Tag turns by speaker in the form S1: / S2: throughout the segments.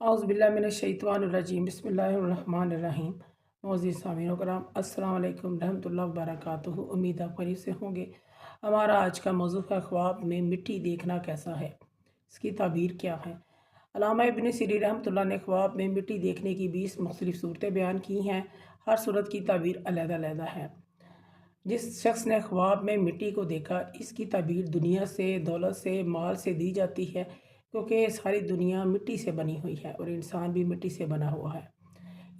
S1: औज़ुबिल्लाहिमिनश्शैतानिर्रजीम बिस्मिल्लाहिर्रहमानिर्रहीम। मोअज़्ज़िज़ सामीन कराम, अस्सलाम वालेकुम रहमतुल्लाहि व बरकातुहू। उम्मीद आप खैरियत से होंगे। हमारा आज का मौज़ू है ख्वाब में मिट्टी देखना कैसा है, इसकी ताबीर क्या है। अल्लामा इब्न सीरीन रहमतुल्लाह ने ख्वाब में मिट्टी देखने की 20 मुख्तलिफ़ सूरतें बयान की हैं। हर सूरत की ताबीर अलग-अलग है। जिस शख्स ने ख्वाब में मिट्टी को देखा, इसकी ताबीर दुनिया से, दौलत से, माल से दी जाती है, क्योंकि सारी दुनिया मिट्टी से बनी हुई है और इंसान भी मिट्टी से बना हुआ है।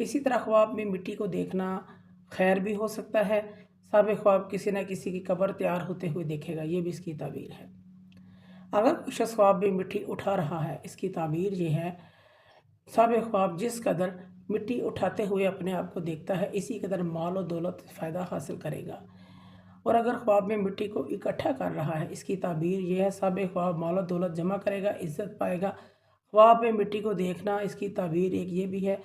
S1: इसी तरह ख्वाब में मिट्टी को देखना खैर भी हो सकता है। साहिब ख्वाब किसी न किसी की कब्र तैयार होते हुए देखेगा, ये भी इसकी ताबीर है। अगर कोई शख्स ख्वाब में मिट्टी उठा रहा है, इसकी ताबीर ये है, साहिब ख्वाब जिस कदर मिट्टी उठाते हुए अपने आप को देखता है, इसी कदर माल और दौलत फ़ायदा हासिल करेगा। और अगर ख्वाब में मिट्टी को इकट्ठा कर रहा है, इसकी ताबीर यह है, साहिब ख्वाब माल और दौलत जमा करेगा, इज़्ज़त पाएगा। ख्वाब में मिट्टी को देखना, इसकी ताबीर एक ये भी है,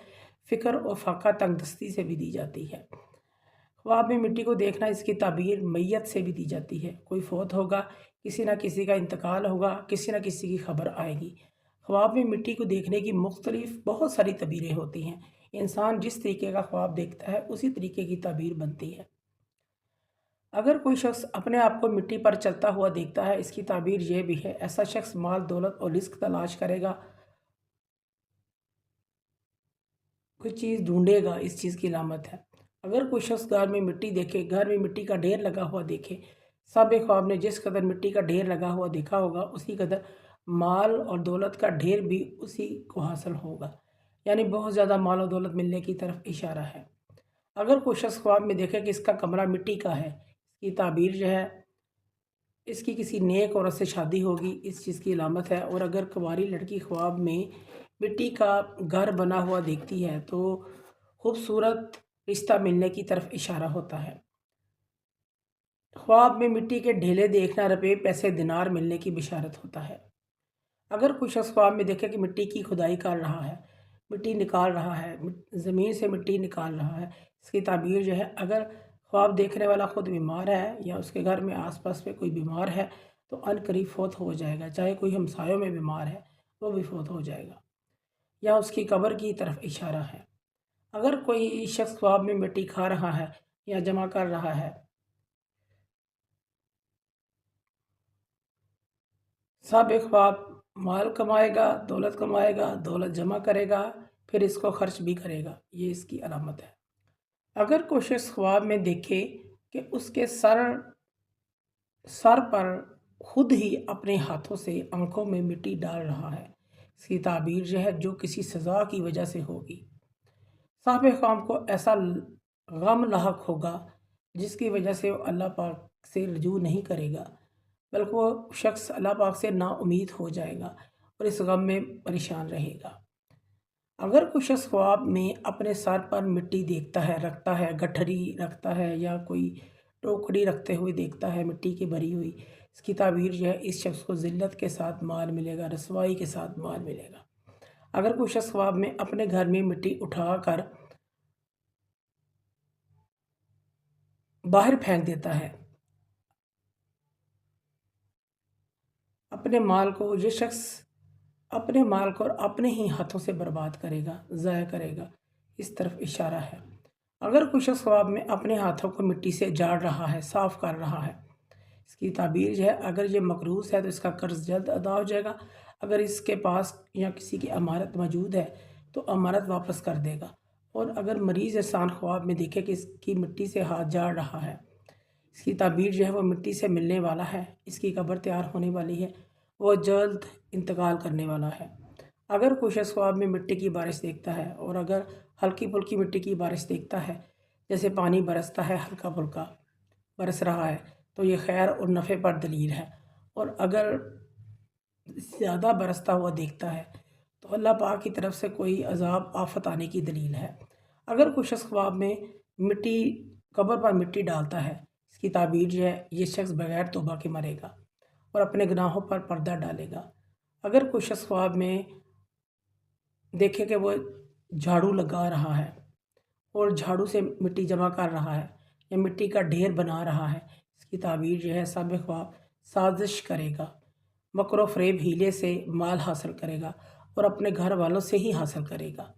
S1: फ़िक्र और फाका तंगदस्ती से भी दी जाती है। ख्वाब में मिट्टी को देखना, इसकी ताबीर मैयत से भी दी जाती है। कोई फ़ौत होगा, किसी न किसी का इंतकाल होगा, किसी न किसी की खबर आएगी। ख्वाब में मिट्टी को देखने की मुख्तलिफ़ बहुत सारी तबीरें होती हैं। इंसान जिस तरीके का ख्वाब देखता है, उसी तरीके की ताबीर बनती है। अगर कोई शख्स अपने आप को मिट्टी पर चलता हुआ देखता है, इसकी ताबीर यह भी है, ऐसा शख्स माल दौलत और रिस्क तलाश करेगा, कोई चीज़ ढूंढेगा, इस चीज़ की अलामत है। अगर कोई शख्स घर में मिट्टी देखे, घर में मिट्टी का ढेर लगा हुआ देखे, साहिब ख्वाब ने जिस कदर मिट्टी का ढेर लगा हुआ देखा होगा, उसी कदर माल और दौलत का ढेर भी उसी को हासिल होगा, यानी बहुत ज़्यादा माल और दौलत मिलने की तरफ इशारा है। अगर कोई शख्स ख्वाब में देखे कि इसका कमरा मिट्टी का है, इसकी ताबीर जो है, इसकी किसी नेक औरत से शादी होगी, इस चीज़ की अलामत है। और अगर कुंवारी लड़की ख्वाब में मिट्टी का घर बना हुआ देखती है, तो खूबसूरत रिश्ता मिलने की तरफ इशारा होता है। ख्वाब में मिट्टी के ढेले देखना रुपये, पैसे, दिनार मिलने की बिशारत होता है। अगर कोई शख्स ख्वाब में देखे कि मिट्टी की खुदाई कर रहा है, मिट्टी निकाल रहा है, ज़मीन से मिट्टी निकाल रहा है, इसकी ताबीर जो है, अगर ख्वाब देखने वाला ख़ुद बीमार है या उसके घर में आसपास में कोई बीमार है, तो अनकरीब फ़ौत हो जाएगा। चाहे कोई हमसायों में बीमार है, वो भी फ़ौत हो जाएगा, या उसकी कब्र की तरफ इशारा है। अगर कोई शख्स ख्वाब में मिट्टी खा रहा है या जमा कर रहा है, साहिब ख्वाब माल कमाएगा, दौलत जमा करेगा, फिर इसको खर्च भी करेगा, ये इसकी अलामत है। अगर कोई शख्स ख्वाब में देखे कि उसके सर पर खुद ही अपने हाथों से आंखों में मिट्टी डाल रहा है, इसकी ताबीर जो है, जो किसी सज़ा की वजह से होगी। साहिब ख्वाब को ऐसा गम लाहक होगा जिसकी वजह से वो अल्लाह पाक से रजू नहीं करेगा, बल्कि वो शख्स अल्लाह पाक से नाउमीद हो जाएगा और इस गम में परेशान रहेगा। अगर कोई शख्स ख्वाब में अपने सर पर मिट्टी देखता है, रखता है, गठरी रखता है या कोई टोकरी रखते हुए देखता है मिट्टी की भरी हुई, इसकी ताबीर जो है, इस शख्स को ज़िल्लत के साथ माल मिलेगा, रसवाई के साथ माल मिलेगा। अगर कोई शख्स ख्वाब में अपने घर में मिट्टी उठा कर बाहर फेंक देता है, अपने माल को, ये शख्स अपने माल को अपने ही हाथों से बर्बाद करेगा, ज़ाया करेगा, इस तरफ इशारा है। अगर कोई शख्स ख्वाब में अपने हाथों को मिट्टी से जाड़ रहा है, साफ़ कर रहा है, इसकी ताबीर जो है, अगर ये मकरूज़ है तो इसका कर्ज़ जल्द अदा हो जाएगा। अगर इसके पास या किसी की अमानत मौजूद है, तो अमानत वापस कर देगा। और अगर मरीज़ इंसान ख्वाब में देखे कि इसकी मिट्टी से हाथ जाड़ रहा है, इसकी ताबीर जो है, वो मिट्टी से मिलने वाला है, इसकी कब्र तैयार होने वाली है, वो जल्द इंतकाल करने वाला है। अगर कोई शख्स ख्वाब में मिट्टी की बारिश देखता है, और अगर हल्की फुल्की मिट्टी की बारिश देखता है, जैसे पानी बरसता है, हल्का फुल्का बरस रहा है, तो ये खैर और नफ़े पर दलील है। और अगर ज़्यादा बरसता हुआ देखता है, तो अल्लाह पाक की तरफ से कोई अज़ाब आफ़त आने की दलील है। अगर कोई शख्स ख्वाब में मिट्टी, कब्र पर मिट्टी डालता है, इसकी ताबीर जो है, ये शख्स बग़ैर तौबा के मरेगा और अपने गुनाहों पर पर्दा डालेगा। अगर कोई शख्स ख्वाब में देखे कि वो झाड़ू लगा रहा है और झाड़ू से मिट्टी जमा कर रहा है या मिट्टी का ढेर बना रहा है, इसकी ताबीर जो है, साहिब ख्वाब साजिश करेगा, मकर व फ़रेब हीले से माल हासिल करेगा, और अपने घर वालों से ही हासिल करेगा।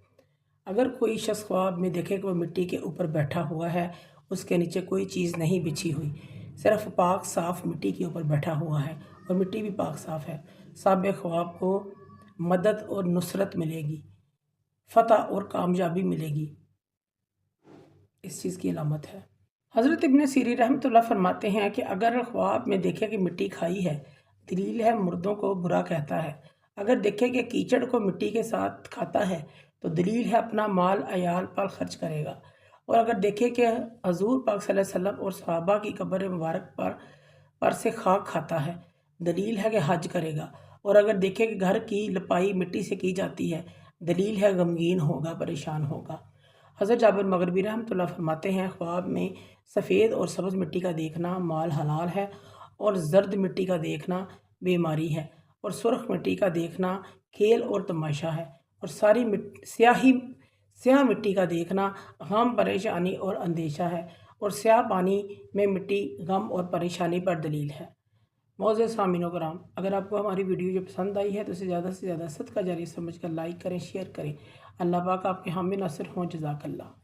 S1: अगर कोई शख्स ख्वाब में देखे कि वो मिट्टी के ऊपर बैठा हुआ है, उसके नीचे कोई चीज़ नहीं बिछी हुई, सिर्फ पाक साफ़ मिट्टी के ऊपर बैठा हुआ है और मिट्टी भी पाक साफ़ है, साहिब ख्वाब को मदद और नुसरत मिलेगी, फ़तह और कामयाबी मिलेगी। इस चीज़ की अलामत है। हज़रत इब्न सीरीन रहमतुल्लाह फरमाते हैं कि अगर ख्वाब में देखे कि मिट्टी खाई है, दलील है मुर्दों को बुरा कहता है। अगर देखे कि कीचड़ को मिट्टी के साथ खाता है तो दलील है अपना माल अयाल पर खर्च करेगा। और अगर देखे कि हजूर पाक सल्लल्लाहु अलैहि वसल्लम और सहाबा की कब्र मुबारक पर से खाक खाता है, दलील है कि हज करेगा। और अगर देखे कि घर की लपाई मिट्टी से की जाती है, दलील है गमगीन होगा, परेशान होगा। हज़रत जाबिर मगरबी रहमतुल्लाह फरमाते हैं, ख्वाब में सफ़ेद और सब्ज़ मिट्टी का देखना माल हलाल है, और जर्द मिट्टी का देखना बीमारी है, और सुर्ख मिट्टी का देखना खेल और तमाशा है, और स्याह मिट्टी का देखना गम, परेशानी और अंदेशा है, और स्याह पानी में मिट्टी गम और परेशानी पर दलील है। मोअज़्ज़िज़ सामीन कराम, अगर आपको हमारी वीडियो जो पसंद आई है तो इसे ज़्यादा से ज़्यादा सदका जारी समझकर लाइक करें, शेयर करें। अल्लाह पाक आपके हामी नासिर हों। जज़ाकल्लाह।